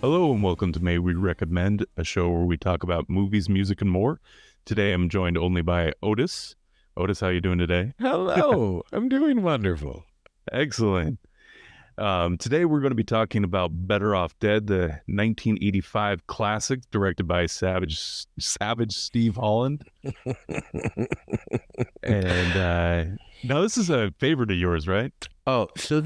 Hello and welcome to May We Recommend, a show where we talk about movies, music, and more. Today I'm joined only by Otis. Otis, how you doing today? Hello, I'm doing wonderful. Excellent. Today we're going to be talking about Better Off Dead, the 1985 classic directed by Savage Steve Holland. And now this is a favorite of yours, right? Oh, so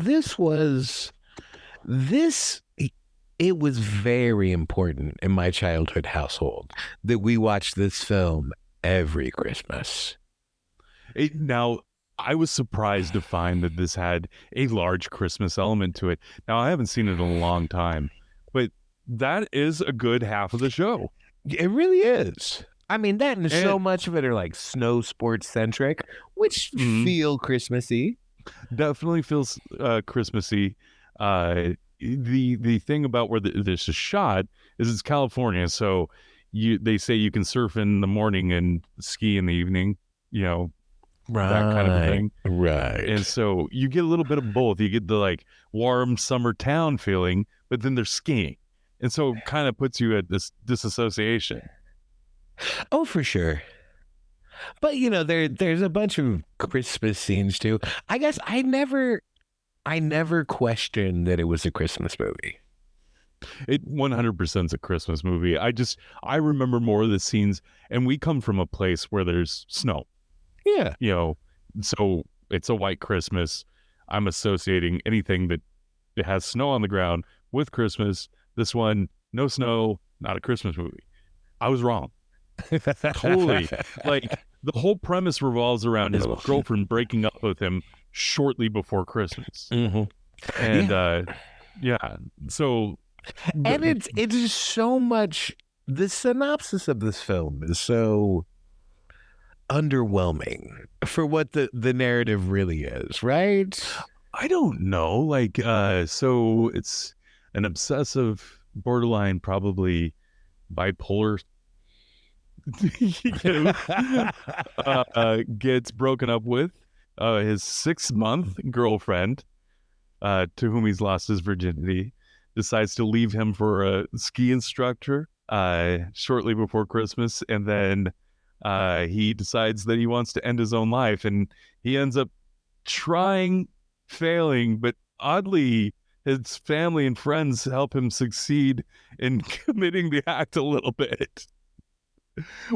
it was very important in my childhood household that we watched this film every Christmas. Now, I was surprised to find that this had a large Christmas element to it. Now, I haven't seen it in a long time, but that is a good half of the show. It really is. I mean, that and so much of it are like snow sports centric, which feel Christmassy. Definitely feels Christmassy. The thing about where this is shot is it's California, so they say you can surf in the morning and ski in the evening, Right. that kind of a thing. Right. And so you get a little bit of both. You get the like warm summer town feeling, but then there's skiing. And so it kind of puts you at this disassociation. Oh, for sure. But there's a bunch of Christmas scenes too. I guess I never questioned that it was a Christmas movie. It 100% is a Christmas movie. I remember more of the scenes, and we come from a place where there's snow. Yeah. So it's a white Christmas. I'm associating anything that has snow on the ground with Christmas. This one, no snow, not a Christmas movie. I was wrong. Totally. Like, the whole premise revolves around his girlfriend breaking up with him shortly before Christmas. Mm-hmm. And so and it's just so much. The synopsis of this film is so underwhelming for what the narrative really is, right? I don't know. Like, so it's an obsessive, borderline, probably bipolar gets broken up with his 6-month girlfriend, to whom he's lost his virginity, decides to leave him for a ski instructor shortly before Christmas, and then he decides that he wants to end his own life, and he ends up failing, but oddly his family and friends help him succeed in committing the act a little bit,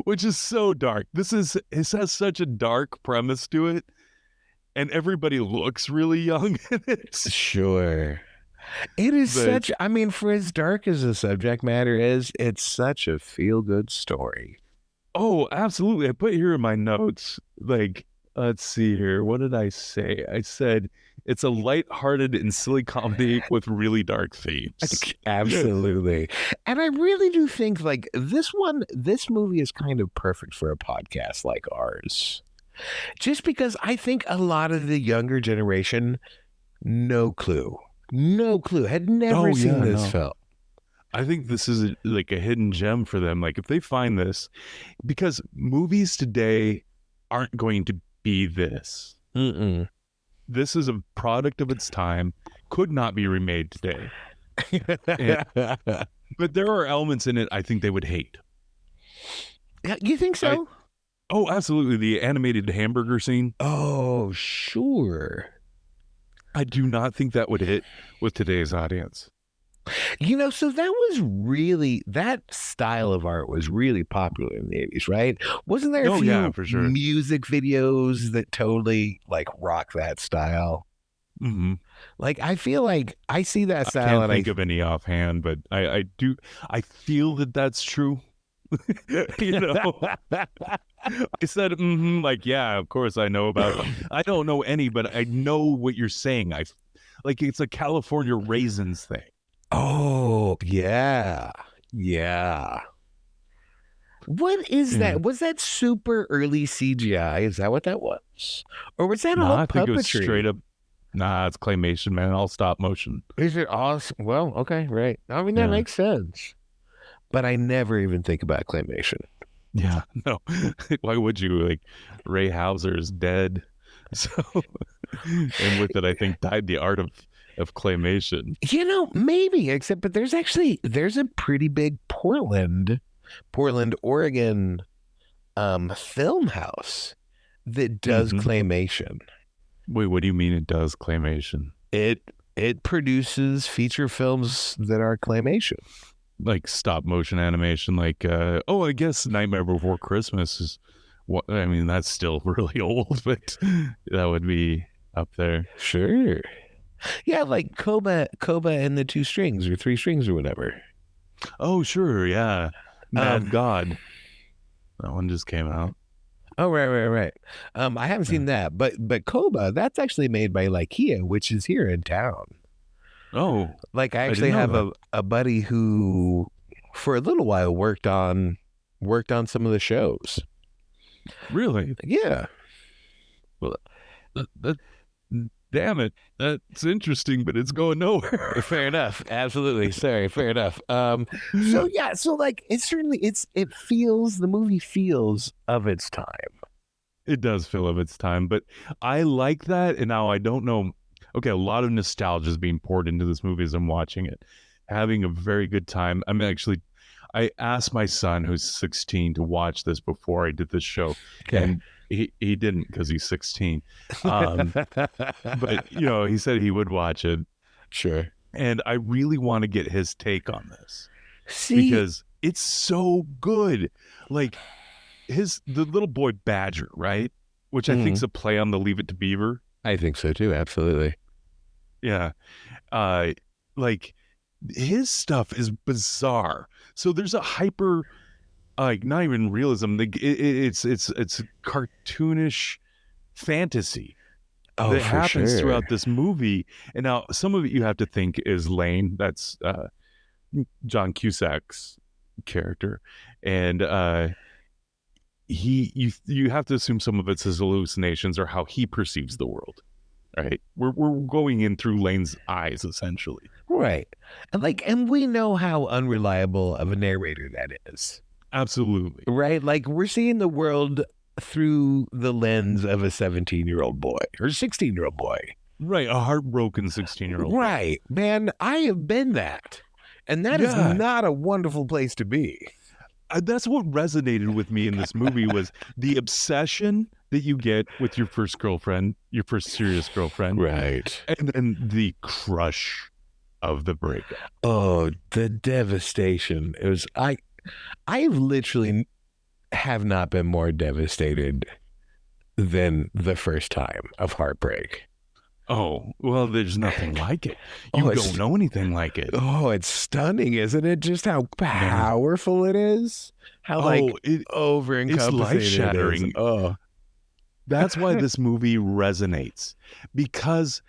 which is so dark. It has such a dark premise to it, and everybody looks really young in it. Sure. It is for as dark as the subject matter is, it's such a feel-good story. Oh, absolutely. I put here in my notes, like, let's see here. What did I say? I said it's a lighthearted and silly comedy with really dark themes. Absolutely. And I really do think like this movie is kind of perfect for a podcast like ours. Just because I think a lot of the younger generation, no clue, had never seen this film. I think this is like a hidden gem for them. Like, if they find this, because movies today aren't going to be this. Mm-mm. This is a product of its time, could not be remade today. But there are elements in it I think they would hate. Yeah, you think so? Oh, absolutely. The animated hamburger scene. Oh, sure. I do not think that would hit with today's audience. So that style of art was really popular in the 80s, right? Wasn't there a few for sure. music videos that totally like rock that style? Mm-hmm. Like, I feel like I see that style. I can't think of any offhand, but I do. I feel that that's true. I said, like, yeah, of course I know about it. I don't know any, but I know what you're saying. It's a California Raisins thing. Oh, yeah. Yeah. What is that? Was that super early CGI? Is that what that was? Or was that all puppetry? I think it was straight up. Nah, it's claymation, man. All stop motion. Is it awesome? Well, okay, right. I mean, that makes sense. But I never even think about claymation. Yeah, no. Why would you? Like, Ray Hauser's dead. So, and with it, I think died the art of of claymation. Maybe, except but there's a pretty big Portland, Oregon film house that does Hmm. claymation. Wait, what do you mean it does claymation? It produces feature films that are claymation. Like stop motion animation, like I guess Nightmare Before Christmas is what I mean, that's still really old, but that would be up there. Sure. Yeah, like Koba and the Two Strings or Three Strings or whatever. Oh, sure, yeah. Mad Um, God. That one just came out. oh right. I haven't Yeah. seen that, but Koba, that's actually made by IKEA, which is here in town. Oh, Like I I didn't actually know have that. a buddy who for a little while worked on some of the shows. Really? Yeah. Well, that damn it. That's interesting, but it's going nowhere. Fair enough. Absolutely. Sorry. Fair enough. So yeah. So like, the movie feels of its time. It does fill up its time, but I like that. And now I don't know. Okay, a lot of nostalgia is being poured into this movie as I'm watching it, having a very good time. I asked my son, who's 16, to watch this before I did this show, Okay. and he didn't because he's 16. Um, but he said he would watch it, Sure. and I really want to get his take on this See. because it's so good. Like the little boy Badger, right? Which I think's Mhm. a play on the Leave It to Beaver. I think so too. Absolutely. Yeah. Uh like his stuff is bizarre. So there's a hyper like not even realism. It's cartoonish fantasy Oh, that for happens sure. throughout this movie. And now some of it you have to think is Lane. That's John Cusack's character. And you have to assume some of it's his hallucinations or how he perceives the world, right? We're going in through Lane's eyes essentially. Right. And we know how unreliable of a narrator that is. Absolutely. Right? Like we're seeing the world through the lens of a 17-year-old boy or 16-year-old boy. Right, a heartbroken 16-year-old boy. Right. Man, I have been that. And that is Yeah, not a wonderful place to be. that's what resonated with me in this movie was the obsession that you get with your first girlfriend, your first serious girlfriend, Right. and then the crush of the breakup. Oh, the devastation. I literally have not been more devastated than the first time of heartbreak. Oh, well, there's nothing like it. Oh, You don't know anything like it. it's stunning, isn't it? Just how Man. powerful it is. How like Oh, over it's encompassing it is. life-shattering. Oh. That's why this movie resonates because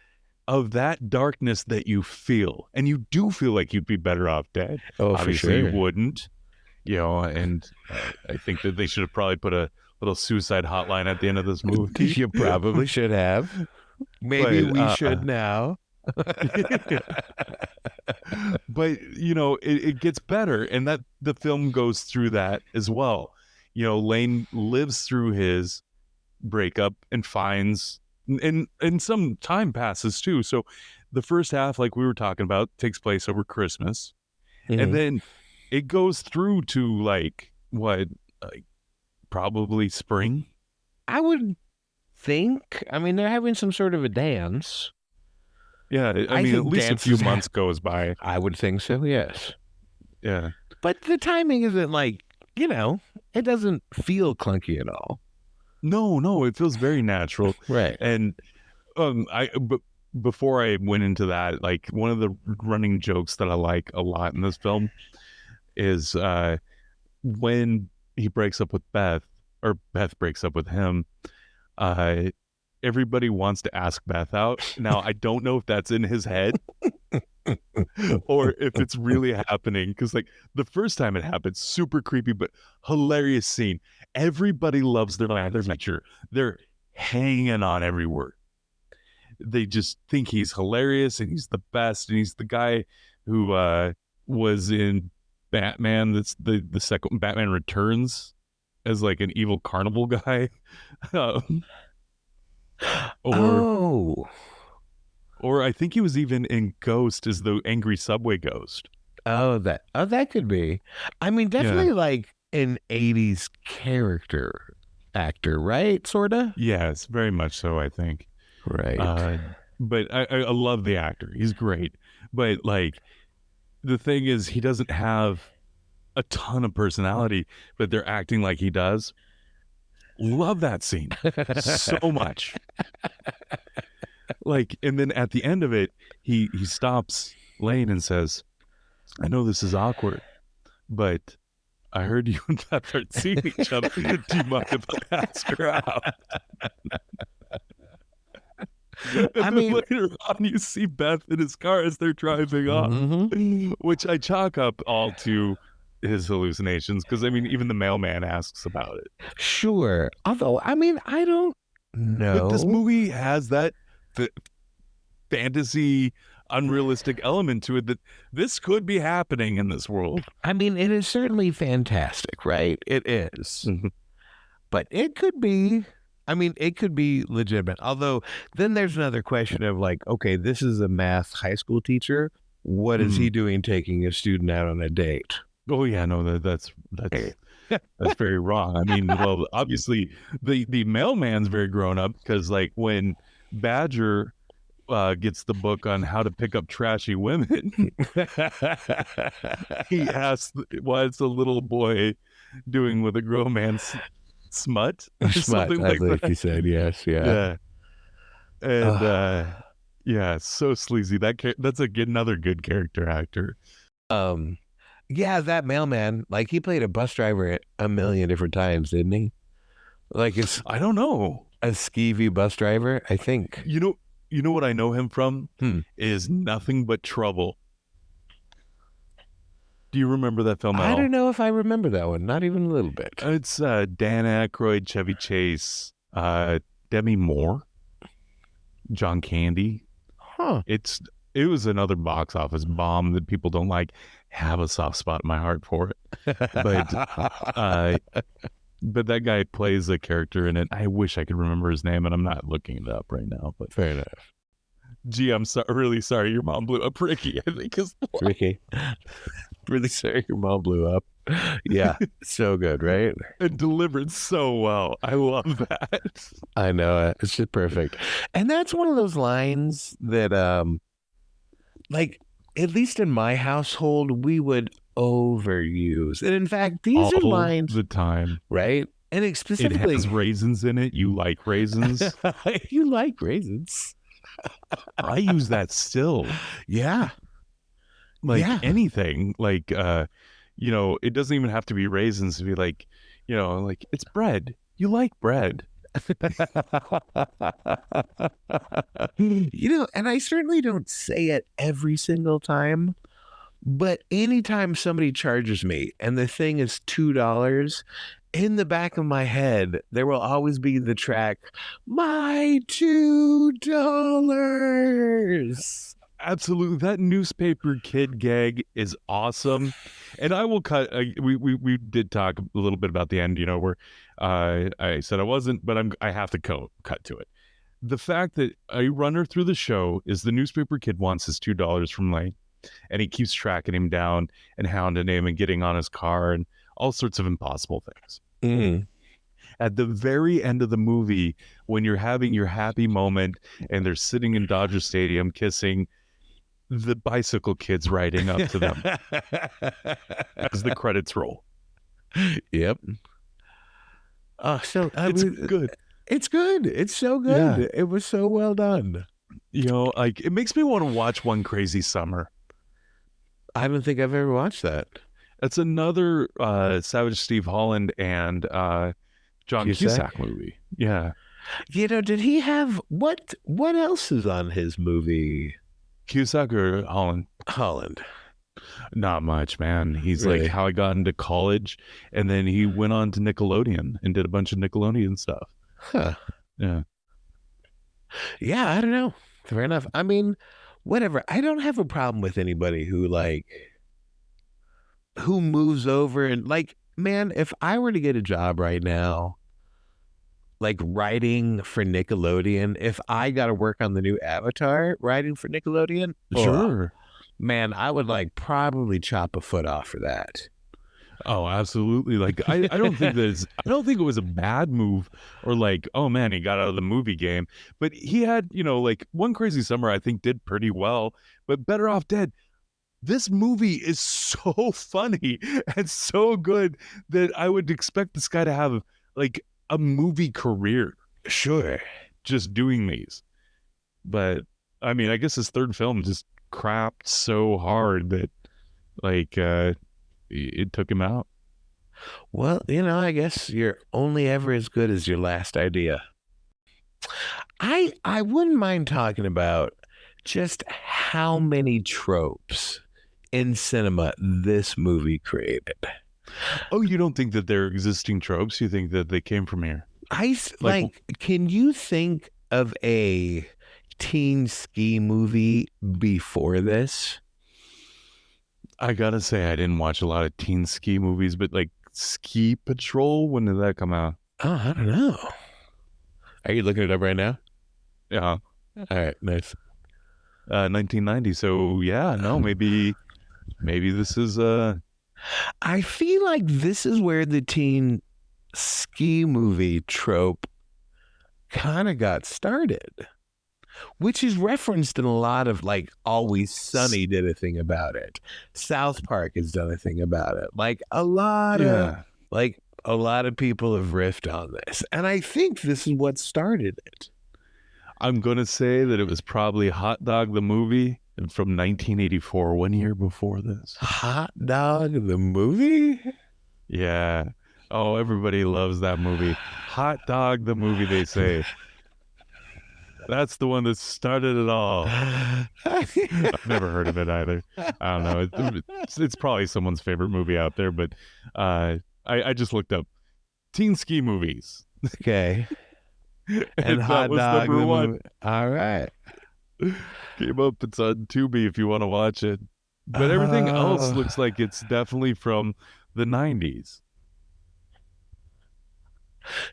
of that darkness that you feel. And you do feel like you'd be better off dead. Oh, for Obviously, you sure. wouldn't, and I think that they should have probably put a little suicide hotline at the end of this movie. You probably should have. Maybe But, we should now. but it gets better, and that the film goes through that as well. Lane lives through his breakup and finds and some time passes too. So the first half, like we were talking about, takes place over Christmas, and Mhm. then it goes through to like what, like probably spring. I would think. I mean, they're having some sort of a dance. Yeah, I I mean at think least a few dances. months goes by. I would think so. Yes, Yeah. but the timing isn't like it doesn't feel clunky at all. No, it feels very natural. Right. And but before I went into that, like one of the running jokes that I like a lot in this film is when he breaks up with Beth, or Beth breaks up with him, uh, everybody wants to ask Beth out. Now, I don't know if that's in his head or if it's really happening. Because, like, the first time it happened, super creepy, but hilarious scene. Everybody loves their feature. They're hanging on every word. They just think he's hilarious and he's the best. And he's the guy who was in Batman. That's the second Batman Returns as like an evil carnival guy. um, or Oh, Or I think he was even in Ghost as the angry subway ghost. That could be. I mean, Yeah. definitely like an 80s character actor, right? Sorta? Yes, very much so, I think. Right. Uh, but I love the actor. He's great. But like the thing is, he doesn't have a ton of personality, but they're acting like he does. Love that scene so much. Like, and then at the end of it, he stops Lane and says, "I know this is awkward, but I heard you and Beth aren't seeing each other. Do you mind if I ask her out?" And I then mean, later on, you see Beth in his car as they're driving off, which I chalk up all to his hallucinations. Because I mean, even the mailman asks about it. sure. Although, I mean, I don't But this know. movie has that fantasy, unrealistic element to it that this could be happening in this world. I mean, it is certainly fantastic, right? It is. But it could be. I mean, it could be legitimate. Although, then there's another question of like, okay, this is a math high school teacher. What is he doing taking a student out on a date? Oh yeah, no, that's very wrong. I mean, well, obviously the mailman's very grown up because like when Badger gets the book on how to pick up trashy women, he asks, "What's a little boy doing with a grown man's smut or Smut, something I like think that?" he said. Yes, yeah. Yeah, and Uh, yeah, so sleazy. That's another good character actor. um, yeah, that mailman, like he played a bus driver a million different times, didn't he? Like it's I don't know. a skeevy bus driver, I think. You know what I know him from Hmm. is Nothing But Trouble. Do you remember that film at I don't all? know if I remember that one, not even a little bit. It's Dan Aykroyd, Chevy Chase, Demi Moore, John Candy. Huh. It was another box office bomb that people don't like. Have a soft spot in my heart for it, but uh, but that guy plays a character in it. I wish I could remember his name, and I'm not looking it up right now. But Fair enough. gee, I'm really sorry your mom blew up Ricky. I think is Ricky. Really sorry your mom blew up. Yeah, so good, right? and delivered so well. I love that. I know it. It's just perfect. And that's one of those lines that like at least in my household we would overuse. And in fact, these are All lines, the time. right? And It specifically has raisins in it. You like raisins? you like raisins. I use that still. Yeah. Like Yeah. anything. Like you know, it doesn't even have to be raisins to be like, you know, like it's bread. You like bread. You know, and I certainly don't say it every single time, but anytime somebody charges me and the thing is $2, in the back of my head, there will always be the track, my $2. Absolutely. That newspaper kid gag is awesome. And I will cut we did talk a little bit about the end, you know, where I said I wasn't, but I have to cut to it. The fact that a runner through the show is the newspaper kid wants his $2 from Lane, and he keeps tracking him down and hounding him and getting on his car and all sorts of impossible things. Mm. At the very end of the movie, when you're having your happy moment and they're sitting in Dodger Stadium kissing, the bicycle kid's riding up to them as the credits roll. Yep. Oh, so It's good. It's good. It's so good. Yeah. It was so well done. You know, like it makes me want to watch One Crazy Summer. I don't think I've ever watched that. It's another Savage Steve Holland and John Cusack movie. Yeah. You know, did he have what else is on his movie? Cusack or Holland? Holland. Not much, man. He's Really? like How I Got Into College, and then he went on to Nickelodeon and did a bunch of Nickelodeon stuff. Huh. Yeah. Yeah, I don't know. Fair enough. I mean, whatever. I don't have a problem with anybody who moves over and like, man, if I were to get a job right now, like writing for Nickelodeon. If I got to work on the new Avatar writing for Nickelodeon, oh, Sure. man, I would like probably chop a foot off for that. Oh, absolutely. Like I don't think I don't think it was a bad move or like, oh man, he got out of the movie game. But he had, like One Crazy Summer, I think did pretty well. But Better Off Dead, this movie is so funny and so good that I would expect this guy to have like a movie career Sure. just doing these. But I mean, I guess his third film just crapped so hard that like it took him out. Well, I guess you're only ever as good as your last idea. I wouldn't mind talking about just how many tropes in cinema this movie created. Oh, you don't think that they're existing tropes? You think that they came from here? Can you think of a teen ski movie before this? I gotta say, I didn't watch a lot of teen ski movies, but like Ski Patrol, when did that come out? Oh, I don't know. Are you looking it up right now? Yeah, All right, nice. 1990. So yeah, no, maybe this is I feel like this is where the teen ski movie trope kind of got started, which is referenced in a lot of like Always Sunny did a thing about it. South Park has done a thing about it. Like a lot of people have riffed on this. And I think this is what started it. I'm gonna say that it was probably Hot Dog the movie from 1984, 1 year before this. Hot Dog the movie? Yeah. Oh, everybody loves that movie. Hot Dog the movie, they say. That's the one that started it all. I've never heard of it either. I don't know. It's probably someone's favorite movie out there, but I just looked up teen ski movies. Okay. And that Hot was Dog number the one. movie. All right. Came up. It's on Tubi if you want to watch it. But everything else looks like it's definitely from the 90s.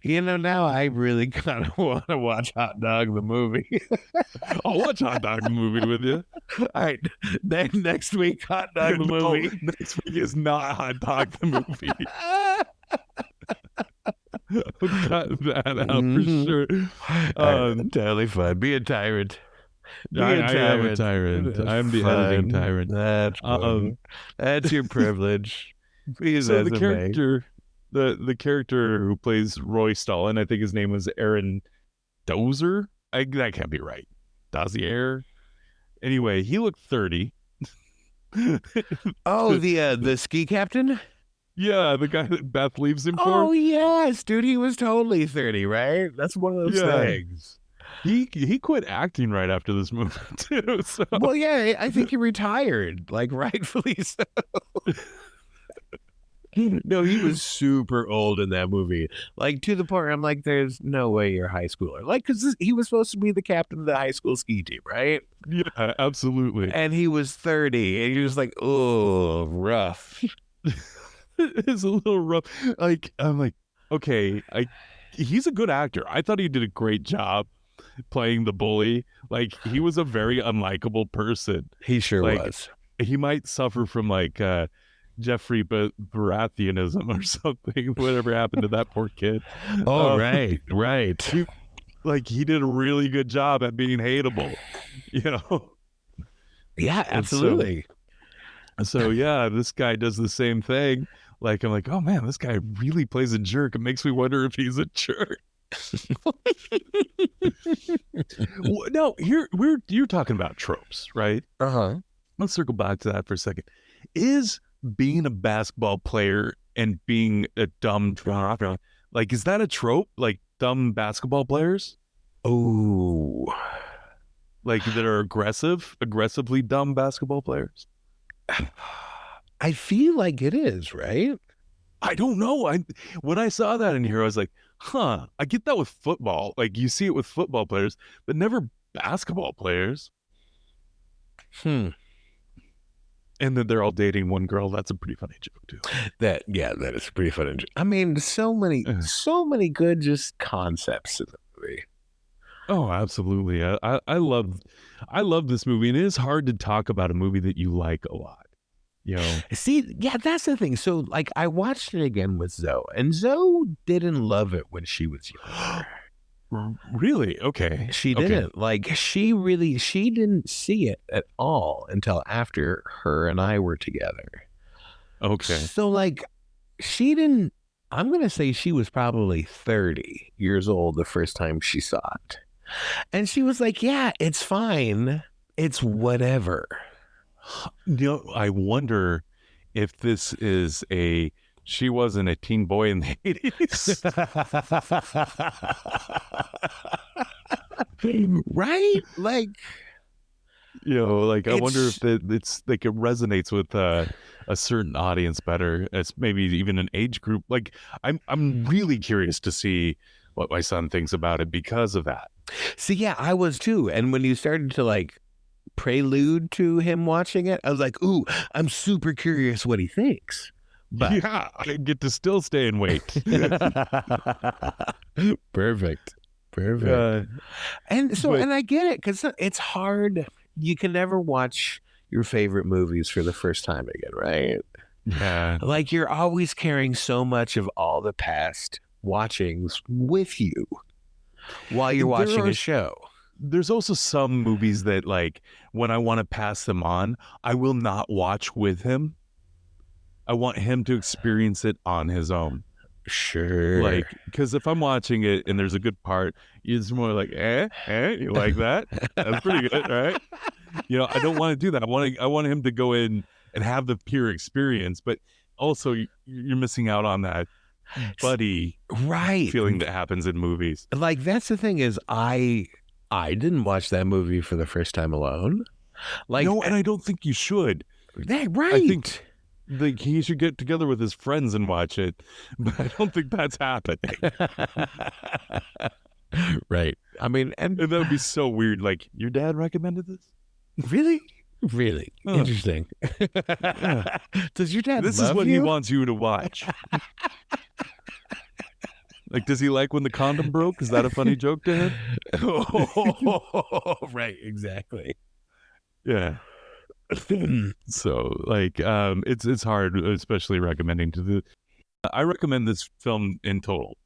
Now I really kind of want to watch Hot Dog the movie. I'll watch Hot Dog the movie with you. All right. Next week, Hot Dog the No, movie. next week is not Hot Dog the movie. I'll cut that out for sure. Totally fun. Be a tyrant. I am a tyrant. I'm the editing tyrant. That's fun. That's your privilege. Please, so the character, the character who plays Roy Stalin, I think his name was Aaron Dozier. That can't be right. Dozier. Anyway, he looked 30. Oh, the ski captain? Yeah, the guy that Beth leaves him for. Oh yes, dude, he was totally 30, right? That's one of those things. He quit acting right after this movie too. So. Well, yeah, I think he retired, like rightfully so. No, he was super old in that movie, like to the point where I'm like, there's no way you're a high schooler, like because he was supposed to be the captain of the high school ski team, right? Yeah, absolutely. And he was 30, and he was like, oh, rough. It's a little rough. Like I'm like, okay, he's a good actor. I thought he did a great job playing the bully. Like he was a very unlikable person. He sure was. He might suffer from like Jeffrey Baratheonism or something. Whatever happened to that poor kid? Oh, right. He did a really good job at being hateable. Yeah, absolutely. So yeah, this guy does the same thing. Like I'm like, oh man, this guy really plays a jerk. It makes me wonder if he's a jerk. No, you're talking about tropes, right? Let's circle back to that for a second. Is being a basketball player and being a dumb, like, is that a trope? Like dumb basketball players? Oh, like that are aggressively dumb basketball players? I feel like it is, right? I don't know. When I saw that in here, I was like, huh, I get that with football. Like you see it with football players, but never basketball players. And then they're all dating one girl. That's a pretty funny joke too. That is pretty funny. I mean, so many good just concepts in the movie. Oh, absolutely. I love this movie, and it is hard to talk about a movie that you like a lot. You know, See, yeah, that's the thing. So, like, I watched it again with Zoe, and Zoe didn't love it when she was younger. really? Okay. She Okay. didn't. Like, she didn't see it at all until after her and I were together. Okay. So, like, she didn't. I'm going to say she was probably 30 years old the first time she saw it. And she was like, yeah, it's fine. It's whatever. You know, I wonder if this is she wasn't a teen boy in the 80s. Right? Like, You know, like I wonder if it's like it resonates with a certain audience better as maybe even an age group. Like I'm really curious to see what my son thinks about it because of that. see, yeah, I was too. And when you started to like prelude to him watching it, I was like, ooh, I'm super curious what he thinks. But Yeah, I get to still stay and wait. Perfect. And so, but- and I get it because it's hard. You can never watch your favorite movies for the first time again, right? Yeah. Like you're always carrying so much of all the past watchings with you while you're watching a show. There's also some movies that like when I want to pass them on, I will not watch with him. I want him to experience it on his own. Sure. Like, because if I'm watching it and there's a good part, it's more like, you like that? That's pretty good, right? You know, I don't want to do that. I want him to go in and have the pure experience, but also you're missing out on that buddy feeling that happens in movies. Like that's the thing is I didn't watch that movie for the first time alone. Like no, and I don't think you should. Right. I think he should get together with his friends and watch it, but I don't think that's happening. Right. I mean, and that would be so weird. Like, your dad recommended this? Really interesting. Does your dad? This love is what you? he wants you to watch. Like, does he like when the condom broke? Is that a funny joke to him? Right. Exactly. Yeah. So, like, it's hard, especially recommending to the. I recommend this film in total.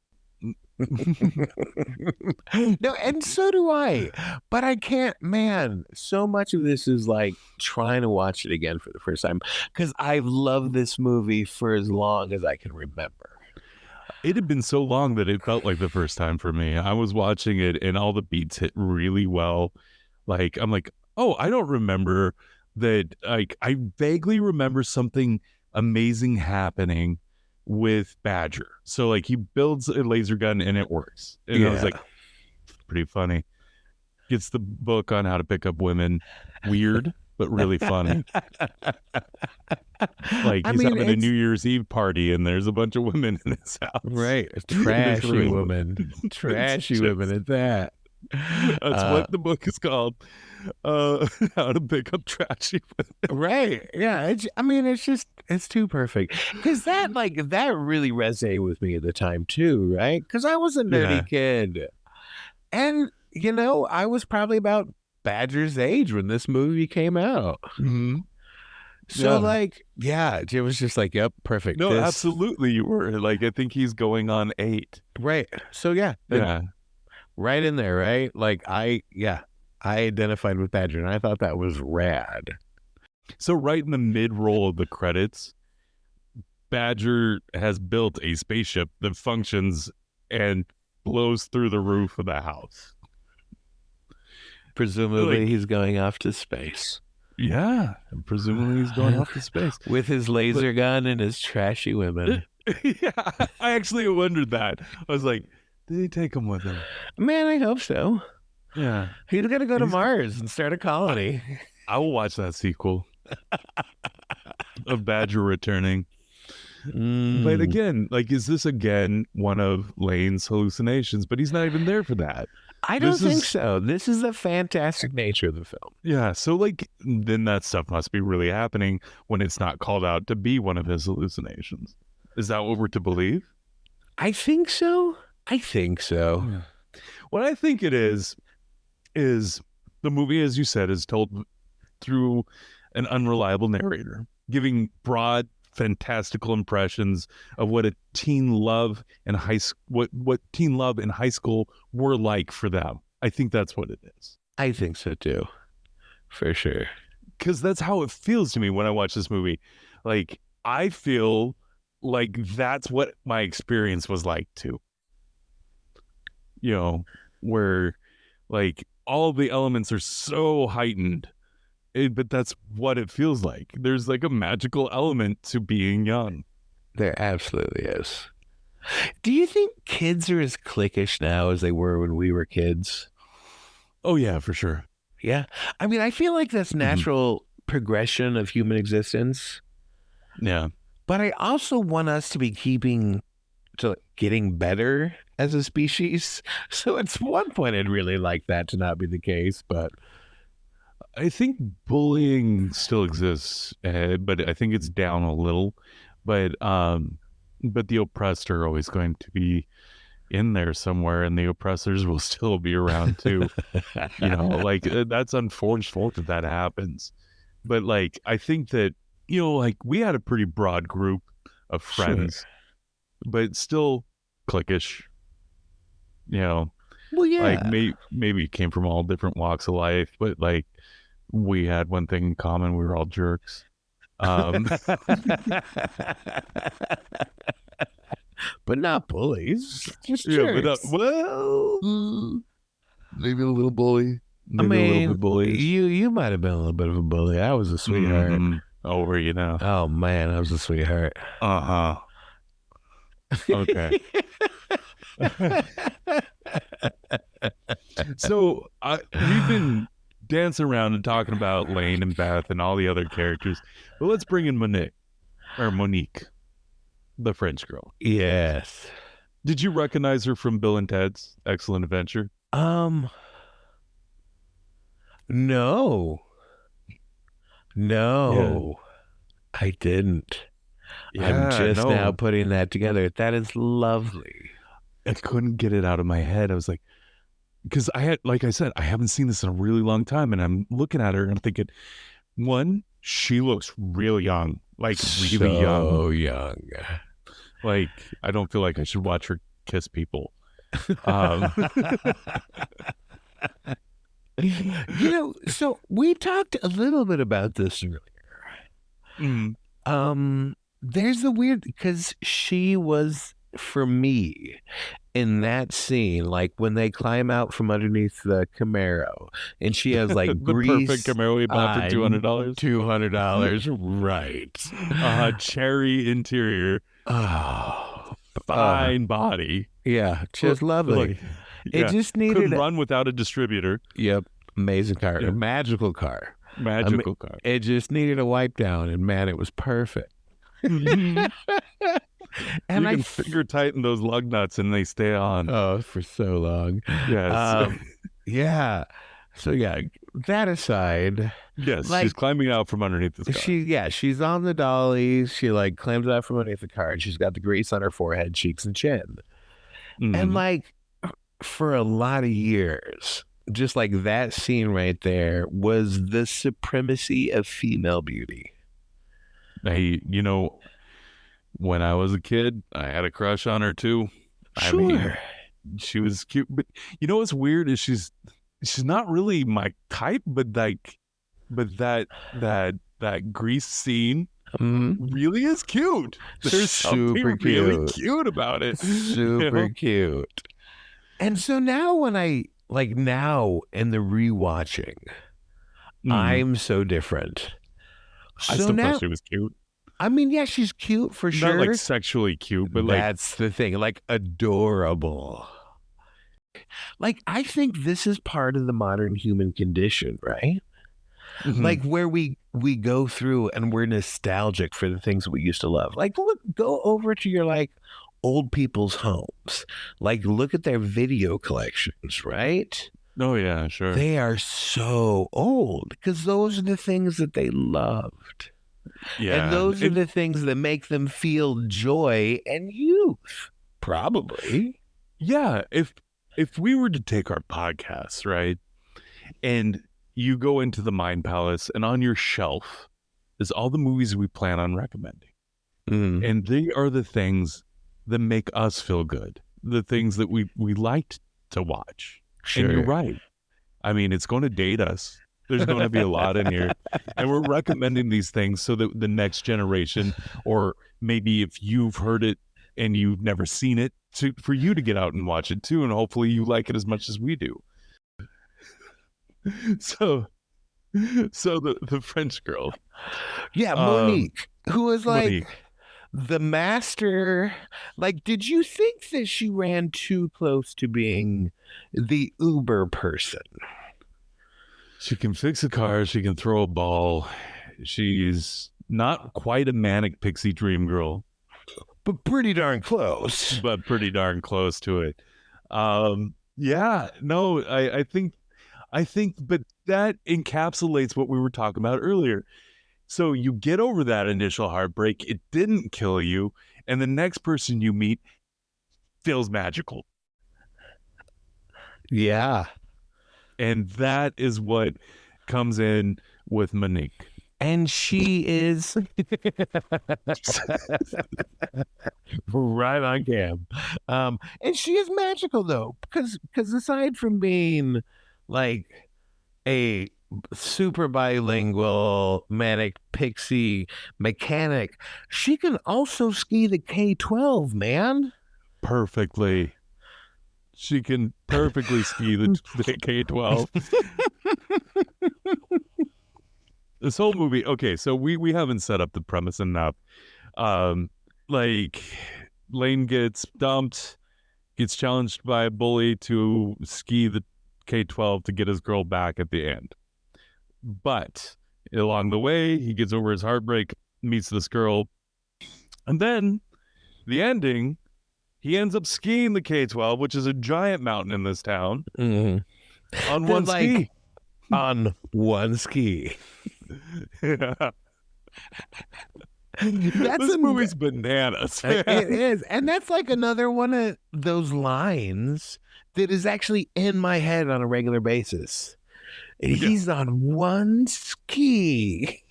No, and so do I. But I can't, man. So much of this is like trying to watch it again for the first time because I've loved this movie for as long as I can remember. It had been so long that it felt like the first time for me. I was watching it and all the beats hit really well. Like, I'm like, oh, I don't remember that. Like, I vaguely remember something amazing happening with Badger. So, like, he builds a laser gun and it works. And I was like, pretty funny. Gets the book on how to pick up women. Weird, but really funny. Like, he's having a New Year's Eve party and there's a bunch of women in his house. Right. Trashy women. Trashy women at that. That's what the book is called. How to pick up trashy women. Right. Yeah. It's too perfect. Because that really resonated with me at the time too, right? Because I was a nerdy kid. And, you know, I was probably about Badger's age when this movie came out. Mm-hmm. So, it was just like, yep, perfect. No, absolutely you were. Like, I think he's going on 8. Right. So, yeah. Right in there, right? Like, I identified with Badger, and I thought that was rad. So right in the mid-roll of the credits, Badger has built a spaceship that functions and blows through the roof of the house. Presumably he's going off to space. Yeah, presumably he's going off to space. With his laser gun and his trashy women. Yeah, I actually wondered that. I was like, did he take him with him? Man, I hope so. Yeah. He's going to go to Mars and start a colony. I will watch that sequel of Badger returning. But again, like, is this again one of Lane's hallucinations? But he's not even there for that. I don't This think is so. This is the fantastic nature of the film. yeah. So like, then that stuff must be really happening when it's not called out to be one of his hallucinations. Is that what we're to believe? I think so. I think so. Yeah. What I think it is the movie, as you said, is told through an unreliable narrator, giving broad, fantastical impressions of what a teen love and what teen love in high school were like for them. I think that's what it is. I think so too. For sure. Because that's how it feels to me when I watch this movie. Like, I feel like that's what my experience was like too. You know, where like all the elements are so heightened, but that's what it feels like. There's like a magical element to being young. There absolutely is. Do you think kids are as cliquish now as they were when we were kids? Oh yeah, for sure. Yeah. I mean, I feel like that's natural progression of human existence, Yeah. but I also want us to be getting better as a species. So at one point, I'd really like that to not be the case, but I think bullying still exists, but I think it's down a little. But the oppressed are always going to be in there somewhere, and the oppressors will still be around too. You know, like that's unfortunate that happens. But like, I think that like we had a pretty broad group of friends, but still cliquish. You know, well, like yeah. maybe it came from all different walks of life, but like we had one thing in common: we were all jerks. But not bullies. Just Yeah, but jerks. maybe a little bully, I maybe a little mean, bit bullish. you might have been a little bit of a bully. I was a sweetheart. Oh, were you now? Oh man, I was a sweetheart. Uh-huh. Okay. So we've been dancing around and talking about Lane and Beth and all the other characters, but let's bring in Monique, the French girl. Yes. Did you recognize her from Bill and Ted's Excellent Adventure? No. No. Yeah. I didn't. Yeah, I'm just now putting that together. That is lovely. I couldn't get it out of my head. I was like, because like I said, I haven't seen this in a really long time, and I'm looking at her and I'm thinking, one, she looks real young, like really young. So young. Like, I don't feel like I should watch her kiss people. So we talked a little bit about this earlier. There's the weird, because she was, for me, in that scene, like when they climb out from underneath the Camaro, and she has like the grease, perfect Camaro we bought for $200. $200, right? Cherry interior. Oh, fine body. Yeah, just lovely. It just needed couldn't run without a distributor. Yep, amazing car, a magical car. Car. It just needed a wipe down, and man, it was perfect. And you can finger tighten those lug nuts and they stay on. Oh, for so long. Yes. Yeah. So yeah, that aside. Yes, like, she's climbing out from underneath the car. She's on the dollies. She like climbs out from underneath the car, and she's got the grease on her forehead, cheeks, and chin. And like for a lot of years, just like that scene right there was the supremacy of female beauty. Hey, when I was a kid, I had a crush on her too. Sure. I mean, she was cute, but what's weird is she's not really my type, but that grease scene really is cute. There's something really cute about it. Super cute. And so now when now in the rewatching, I'm so different. So I still thought she was cute. I mean, yeah, she's cute for sure. Not like sexually cute, but that's the thing, like adorable. Like, I think this is part of the modern human condition, right? Like where we go through and we're nostalgic for the things we used to love. Like, go over to your like old people's homes. Like, look at their video collections, right? Oh, yeah, sure. They are so old because those are the things that they loved. Yeah. And those are the things that make them feel joy and youth, probably. Yeah. If we were to take our podcast, right, and you go into the Mind Palace and on your shelf is all the movies we plan on recommending. And they are the things that make us feel good, the things that we liked to watch. Sure. And you're right. I mean, it's going to date us. There's going to be a lot in here. And we're recommending these things so that the next generation, or maybe if you've heard it and you've never seen it, for you to get out and watch it too. And hopefully you like it as much as we do. So the French girl. Yeah, Monique, who was like Monique. the master. Like, did you think that she ran too close to being the Uber person? She can fix a car. She can throw a ball. She's not quite a manic pixie dream girl, but pretty darn close. But pretty darn close to it. Yeah, no, I think, but that encapsulates what we were talking about earlier. So you get over that initial heartbreak. It didn't kill you. And the next person you meet feels magical. Yeah. And that is what comes in with Monique. And she is right on cam. And she is magical though, because aside from being like a super bilingual manic pixie mechanic, she can also ski the K-12, man. Perfectly. She can perfectly ski the K-12. This whole movie, okay, so we haven't set up the premise enough. Like, Lane gets dumped, gets challenged by a bully to ski the K-12 to get his girl back at the end. But along the way, he gets over his heartbreak, meets this girl, and then the ending, he ends up skiing the K-12, which is a giant mountain in this town, on one ski. On one ski. Yeah. This movie's bananas. Man. It is. And that's like another one of those lines that is actually in my head on a regular basis. He's on one ski.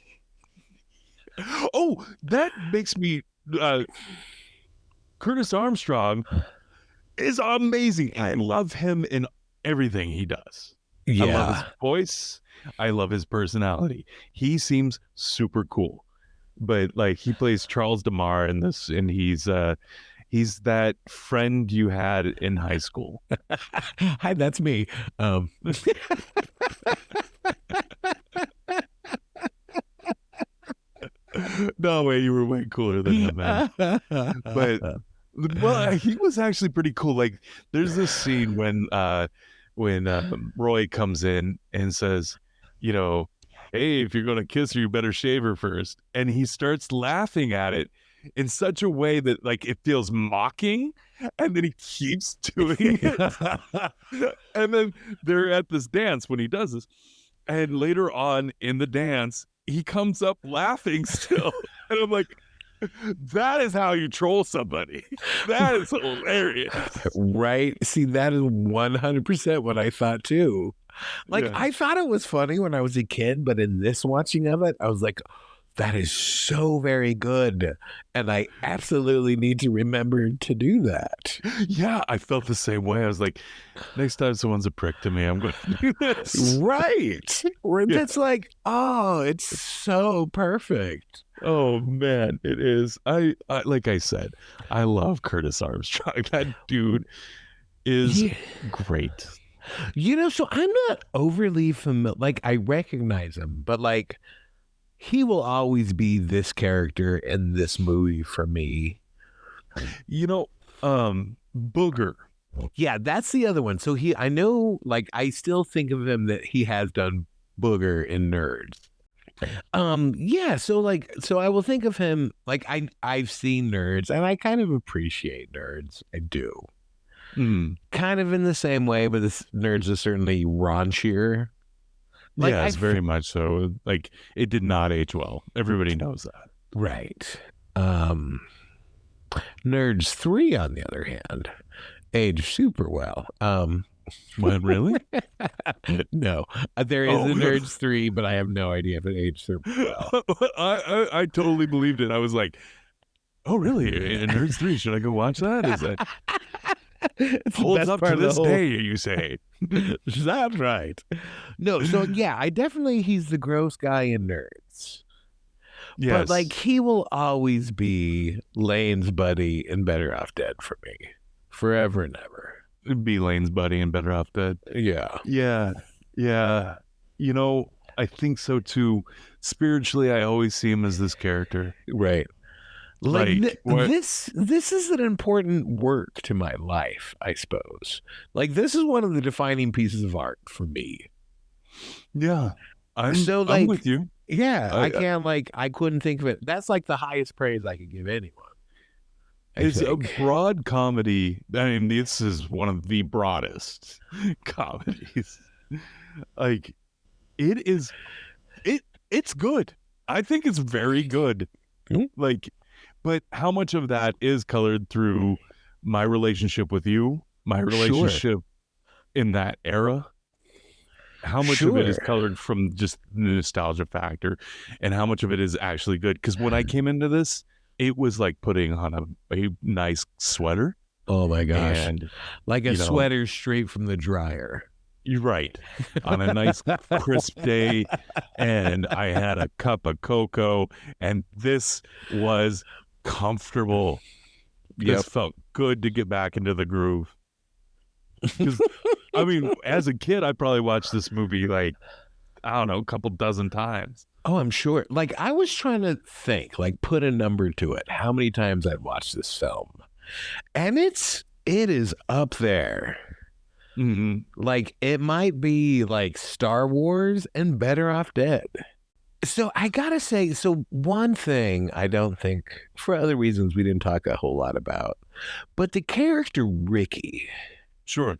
Oh, that makes me... Curtis Armstrong is amazing. I love him in everything he does. Yeah. I love his voice. I love his personality. He seems super cool. But like, he plays Charles DeMar in this, and he's that friend you had in high school. Hi, that's me. No way, you were way cooler than him, man. But well, he was actually pretty cool. Like, there's this scene when Roy comes in and says, you know, hey, if you're gonna kiss her, you better shave her first. And he starts laughing at it in such a way that like it feels mocking, and then he keeps doing it. And then they're at this dance when he does this, and later on in the dance, he comes up laughing still. And I'm like, that is how you troll somebody. That is hilarious. Right? See, that is 100% what I thought too. Like, Yeah. I thought it was funny when I was a kid, but in this watching of it, I was like, that is so very good. And I absolutely need to remember to do that. Yeah, I felt the same way. I was like, next time someone's a prick to me, I'm going to do this. Right. Where Yeah. it's like, oh, it's so perfect. Oh, man, it is. I like I said, I love Curtis Armstrong. That dude is great. You know, so I'm not overly familiar. Like, I recognize him, but like, he will always be this character in this movie for me. You know, Booger. Yeah, that's the other one. So I know, like, I still think of him that he has done Booger in Nerds. Yeah, so I will think of him like I've seen Nerds and I kind of appreciate Nerds. I do. Mm. Kind of in the same way, but this Nerds is certainly raunchier. Like Yes, very much so. Like, it did not age well. Everybody knows that. right. Um Nerds 3 on the other hand aged super well. What, really? No, there is Oh, a Nerds 3, but I have no idea if it aged super well. I totally believed it. I was like, oh, really? In Nerds 3, should I go watch that? Is that It's the holds best up part to of the this whole. day, you say? That's right. No, so yeah, I definitely he's the gross guy in Nerds. But like Yes. he will always be Lane's buddy and Better Off Dead for me. Forever and ever. Be Lane's buddy and Better Off Dead. Yeah. Yeah. Yeah. You know, I think so too. Spiritually, I always see him as this character. Right. Like Like, what? this is an important work to my life, I suppose. Like this is one of the defining pieces of art for me. Yeah. So I'm like with you. yeah, I, I can't like I couldn't think of it. That's like the highest praise I could give anyone. I It's a think. broad comedy. I mean, this is one of the broadest comedies. Like, it is, it's good. I think it's very good. Mhm. Like, but how much of that is colored through my relationship with you, my Sure. relationship in that era? How much of it is Sure. colored from just the nostalgia factor, and how much of it is actually good? Because when I came into this, it was like putting on a nice sweater, Oh my gosh. and Like a you know, sweater straight from the dryer. you're right, on a nice crisp day, and I had a cup of cocoa, and this was comfortable. Yep. This felt good to get back into the groove. Because I mean, as a kid, I probably watched this movie like, I don't know, a couple dozen times. Oh, I'm sure. Like I was trying to think, like put a number to it, how many times I'd watched this film. And it is up there. Mm-hmm. Like it might be like Star Wars and Better Off Dead. So I gotta say, so one thing I don't think, for other reasons we didn't talk a whole lot about, but the character Ricky, Sure.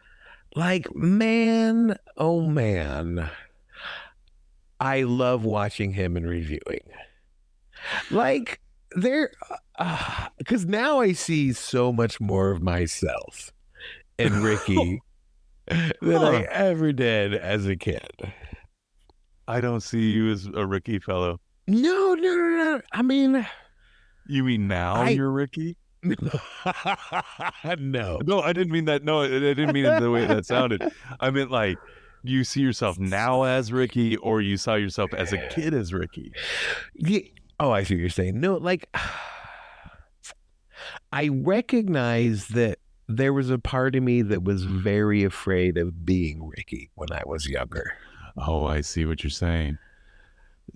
like man, oh man, I love watching him and reviewing. Like there, because now I see so much more of myself in Ricky than I ever did as a kid. I don't see you as a Ricky fellow. No. I mean, You mean now you're Ricky? no. No, I didn't mean that. No, I didn't mean it the way that sounded. I meant like, you see yourself now as Ricky, or you saw yourself as a kid as Ricky? Yeah. Oh, I see what you're saying. No, like I recognize that there was a part of me that was very afraid of being Ricky when I was younger. Oh, I see what you're saying.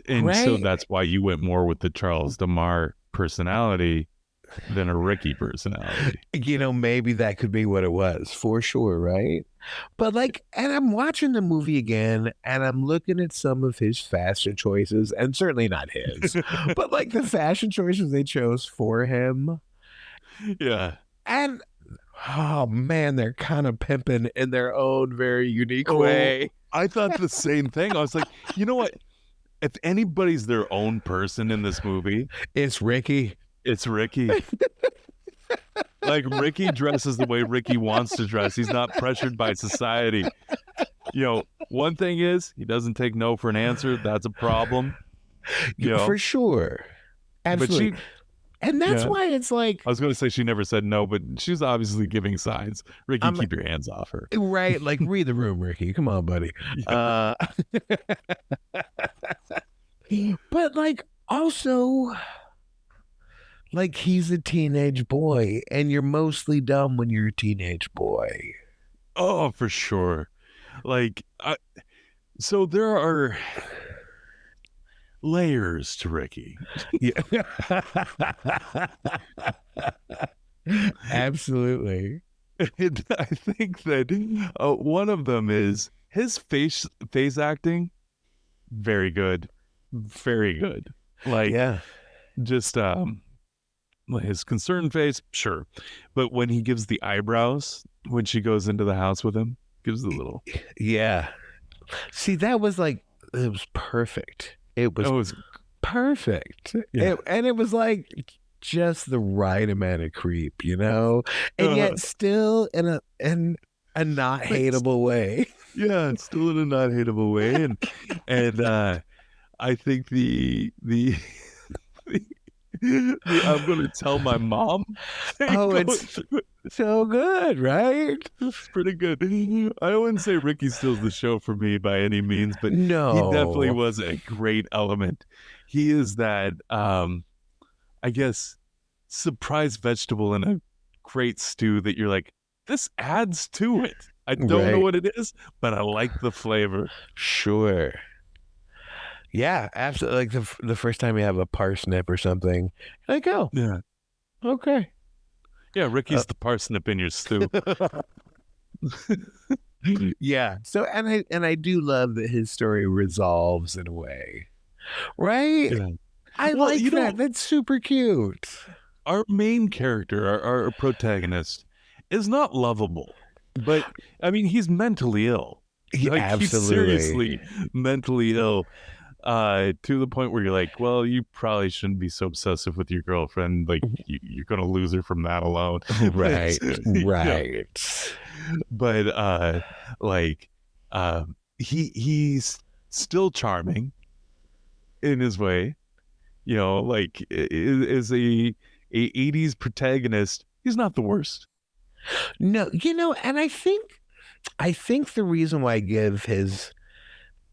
And so Right? that's why you went more with the Charles DeMar personality than a Ricky personality. You know, maybe that could be what it was for sure, right? But like, and I'm watching the movie again and I'm looking at some of his fashion choices, and certainly not his, but like the fashion choices they chose for him. Yeah. And oh man, they're kind of pimping in their own very unique way. I thought the same thing. I was like, you know what? If anybody's their own person in this movie, It's Ricky. it's Ricky. Like, Ricky dresses the way Ricky wants to dress. He's not pressured by society. You know, one thing is, he doesn't take no for an answer. That's a problem. You know, For sure. Absolutely. but And that's yeah. why it's like, I was going to say she never said no, but she's obviously giving signs. Ricky, I'm- keep your hands off her. right? Like, read the room, Ricky. Come on, buddy. Yeah. But like, also, like, he's a teenage boy, and you're mostly dumb when you're a teenage boy. Oh, for sure. Like, so there are layers to Ricky. Yeah. Absolutely. And I think that one of them is his face acting. Very good. very good. Like, Yeah. just his concerned face, sure, but when he gives the eyebrows when she goes into the house with him, gives the little. Yeah. See, that was like, it was perfect. It was Oh, it's perfect. yeah. And it was like just the right amount of creep, you know? And Uh, yet still in a not it's, hateable way. yeah, it's still in a not hateable way, and I think the I'm going to tell my mom thing Oh, going it's through it. so good, right? It's pretty good. I wouldn't say Ricky steals the show for me by any means, but he definitely No. was a great element. He is that, I guess, surprise vegetable in a great stew that you're like, this adds to it. I don't know Right. what it is, but I like the flavor. Sure. Yeah, absolutely. Like the first time you have a parsnip or something, you're like, oh, Yeah. okay. Yeah, Uh, Ricky's the parsnip in your stew. yeah. So and I do love that his story resolves in a way. Right? Yeah. I Well, like that. That's super cute. our main character, our protagonist, is not lovable, but I mean, he's mentally ill. Yeah, Like, he's absolutely. seriously mentally ill, to the point where you're like, well, you probably shouldn't be so obsessive with your girlfriend. Like, you're gonna lose her from that alone. But Right. yeah, Right. but like, he's still charming in his way. Like, is a 80s protagonist. He's not the worst. No, and I think the reason why I give his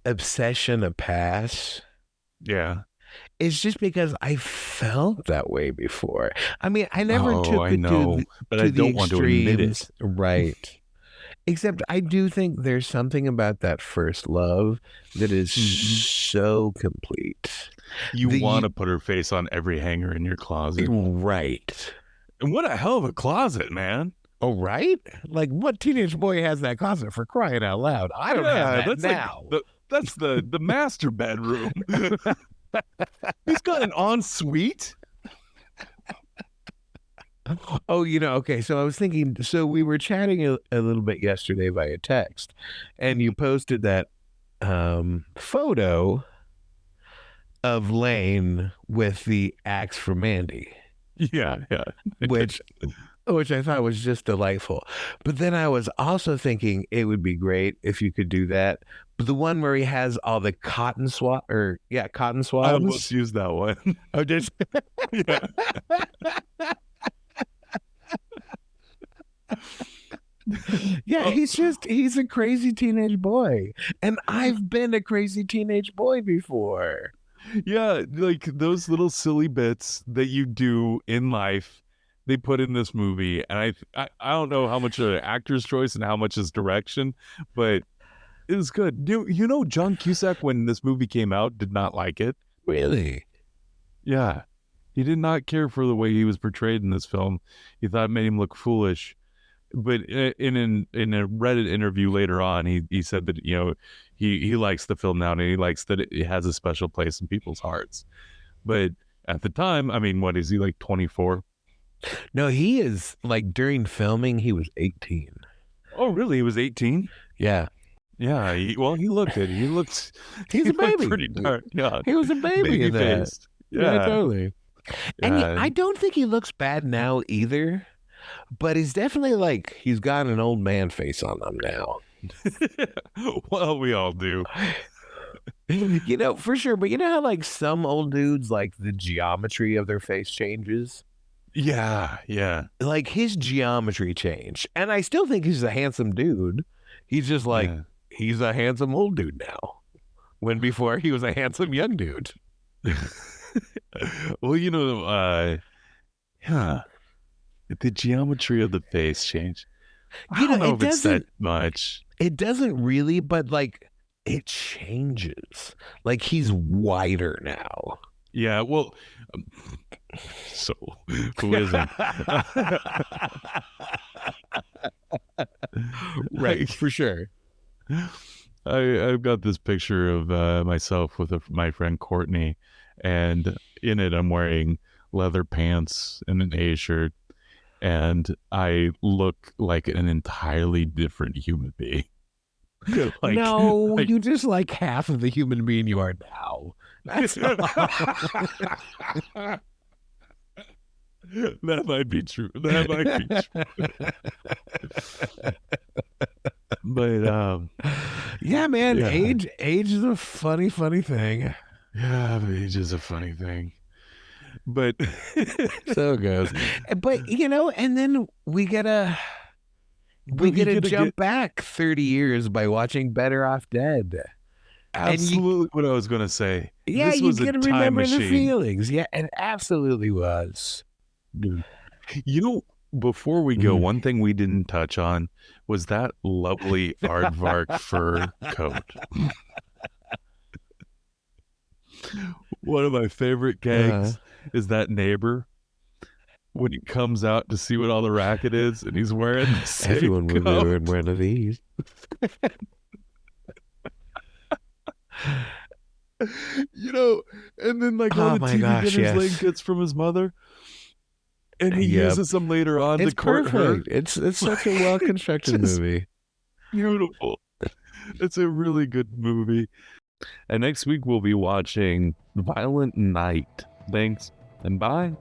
obsession a pass Yeah. is just because I felt that way before. I mean, I never Oh, took I it to know, but I the don't want to admit extremes, it. right? Except I do think there's something about that first love that is Mhm. so complete. You want The to put her face on every hanger in your closet. right. And what a hell of a closet, man. Oh, right? Like, what teenage boy has that closet for crying out loud? I don't have Yeah, that that's like now. the master bedroom. He's got an ensuite. Oh, okay. So I was thinking, so we were chatting a little bit yesterday via text, and you posted that photo of Lane with the axe from Mandy, Yeah, yeah. which which I thought was just delightful. But then I was also thinking it would be great if you could do that. But the one where he has all the cotton I almost swabs. used that one. Oh, just Yeah. yeah, Oh, he's a crazy teenage boy. And I've been a crazy teenage boy before. yeah, like those little silly bits that you do in life, they put in this movie, and I don't know how much of an actor's choice and how much is direction, but it was good. John Cusack, when this movie came out, did not like it. Really? Yeah, he did not care for the way he was portrayed in this film. He thought it made him look foolish. But in a Reddit interview later on, he said that he likes the film now, and he likes that it has a special place in people's hearts. But at the time, I mean, what is he, like 24? No, he is like during filming, he was 18. Oh, really? He was 18? Yeah. Yeah. He looked it. He's He a looked baby. pretty dark. Yeah, He was a baby baby in that. faced. Yeah, Yeah, totally. And yeah. I don't think he looks bad now either, but he's definitely like he's got an old man face on him now. Well, we all do. For sure. But you know how like some old dudes like the geometry of their face changes? Yeah, yeah, Like his geometry changed. And I still think he's a handsome dude. He's just like yeah. he's a handsome old dude now. When before he was a handsome young dude. Well, yeah, the geometry of the face change. I don't know It if it's that doesn't much. really, but like it changes. Like he's wider now. Yeah, well, um, so who isn't? Right, Like, for sure. I've got this picture of myself with my friend Courtney, and in it I'm wearing leather pants and an A shirt, and I look like an entirely different human being. like, No, like you just like half of the human being you are now. That's that might be true. That might be true. But yeah, man. yeah, Age is a funny thing. yeah, age is a funny thing. But So it goes. But and then we gotta but you gotta jump get back 30 years by watching Better Off Dead. And absolutely what I was gonna say. yeah, This you was a gotta time remember the machine. feelings. Yeah, it absolutely was. Dude. You know, before we go, one thing we didn't touch on was that lovely aardvark fur coat. One of my favorite gags is that neighbor when he comes out to see what all the racket is, and he's wearing the same Everyone was coat. wearing one of these. And then like all Oh the my TV gosh, dinners Lane yes. gets from his mother, and he Yep. uses them later on It's to court her. perfect. It's such a well constructed Just movie. beautiful. It's a really good movie. And next week we'll be watching Violent Night. Thanks and bye.